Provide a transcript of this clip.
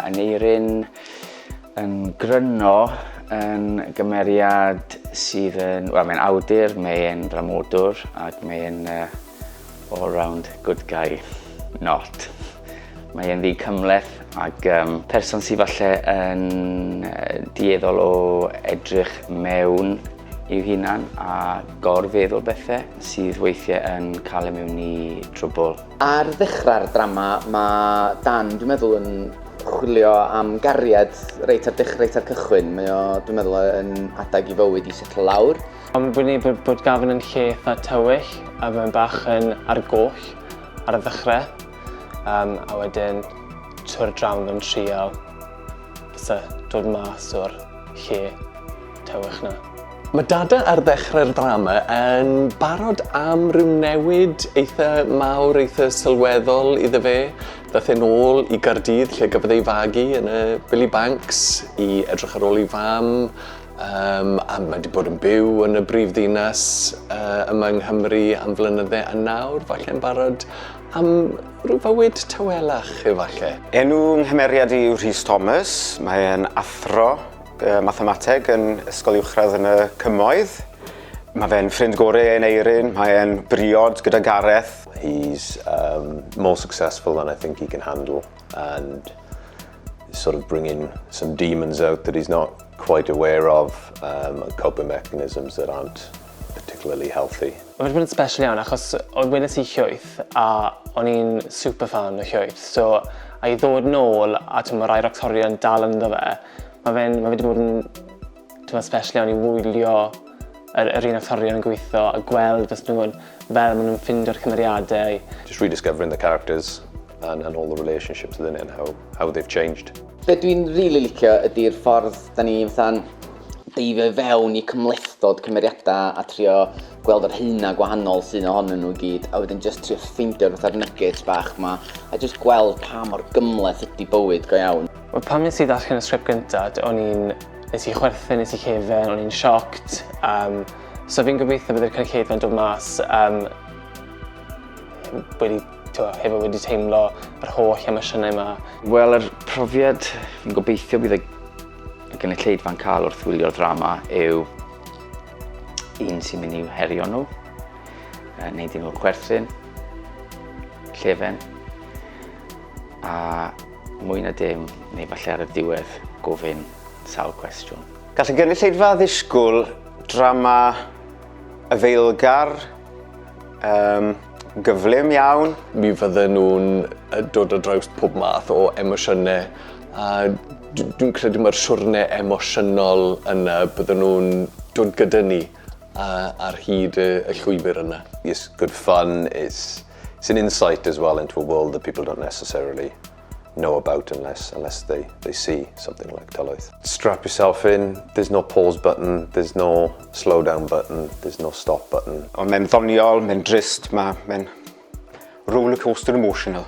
Mae Aneirin yn gryno yn gymeriad sydd yn... Wel, mae'n awdur, mae'n dramodwr ac mae'n all-round good guy. Not. Mae'n ddi cymleth ac person sydd falle yn dueddol o edrych mewn i'w hunan a gorfeddwl bethau sydd weithiau yn cael ei mewn i trwbl. Ar ddechrau'r drama, mae Dan, dwi'n meddwl, yn chwilio am gariad reit ar cychwyn. Mae o, dwi'n meddwl, yn adag I fywyd I setlo lawr. Mae'n bwyn I bod Gavin yn lle eitha tywyll a mae'n bach yn ar y goll ar y ddechrau. A wedyn, trwy'r drama yn trial, bysa dod mas o'r lle tywych na. Mae Dada ar ddechrau'r drama yn barod am ryw newid eitha mawr, eitha sylweddol iddo fe. Daeth e'n ôl I Gaerdydd lle gafodd ei fagu yn y Billy Banks I edrych ar ôl ei fam. A mae wedi bod yn byw yn y brifddinas yma yng Nghymru am flynyddau a nawr falle'n barod am ryw fywyd tawelach efallai. Enw nghymeriad I yw Rhys Thomas. Mae'n athro mathemateg yn ysgol uwchradd yn y Cymoedd. Mae fe'n ffrind gorau yn Eirin, mae'n briod gyda Gareth. He's more successful than I think he can handle and sort of bringing some demons out that he's not quite aware of, coping mechanisms that aren't particularly healthy. Mae'n bod yn special iawn achos oedd weles I llwyth a o'n i'n superfan o llwyth. So, a I ddod nôl a mae rai actorion dal ynddo fe, Mae fe wedi bod yn special iawn I wylio yr un actorion yn gweithio a gweld beth nhw'n fel maen nhw'n ffindio'r cymeriadau. Just rediscovering the characters and all the relationships within it and how they've changed. Be dwi'n rili licio ydy'r ffordd da ni fatha'n deifio fewn I cymlethdod cymeriadau a trio gweld yr hynna gwahanol sy'n ohonyn nhw gyd a wedyn just trio ffeindio'r fatha'r nuggets bach ma a just gweld pa mor gymleth ydy bywyd go iawn. Wel, pan nes I ddarllen y sgript gyntaf, nes I chwerthin, nes I chefen, o'n i'n sioct. So fi'n gobeithio byddai'r cynulleidfa'n dod mas hefo wedi teimlo yr holl emosiynau yma. Wel, yr profiad fi'n gobeithio bydd y gynulleidfa'n cael wrth wylio'r ddrama yw un sy'n mynd i'w herio nhw, neud nhw chwerthin, llefen, a mwy na dim, neu falle ar y diwedd gofyn sawl cwestiwn. Gall y gynulleidfa ddisgwyl drama y feilgar, gyflym iawn. Mi fydden nhw'n dod ar draws pob math o emosiynau a dwi'n credu mae'r siwrnau emosiynol yna bydden nhw'n dod gyda ni ar hyd y llwybr yna. It's good fun, it's an insight as well into a world that people don't necessarily know about unless they see something like Tylwyth. Strap yourself in, there's no pause button, there's no slow down button, there's no stop button. Ond mae'n ddoniol, mae'n drist, mae'n roller coaster emotional.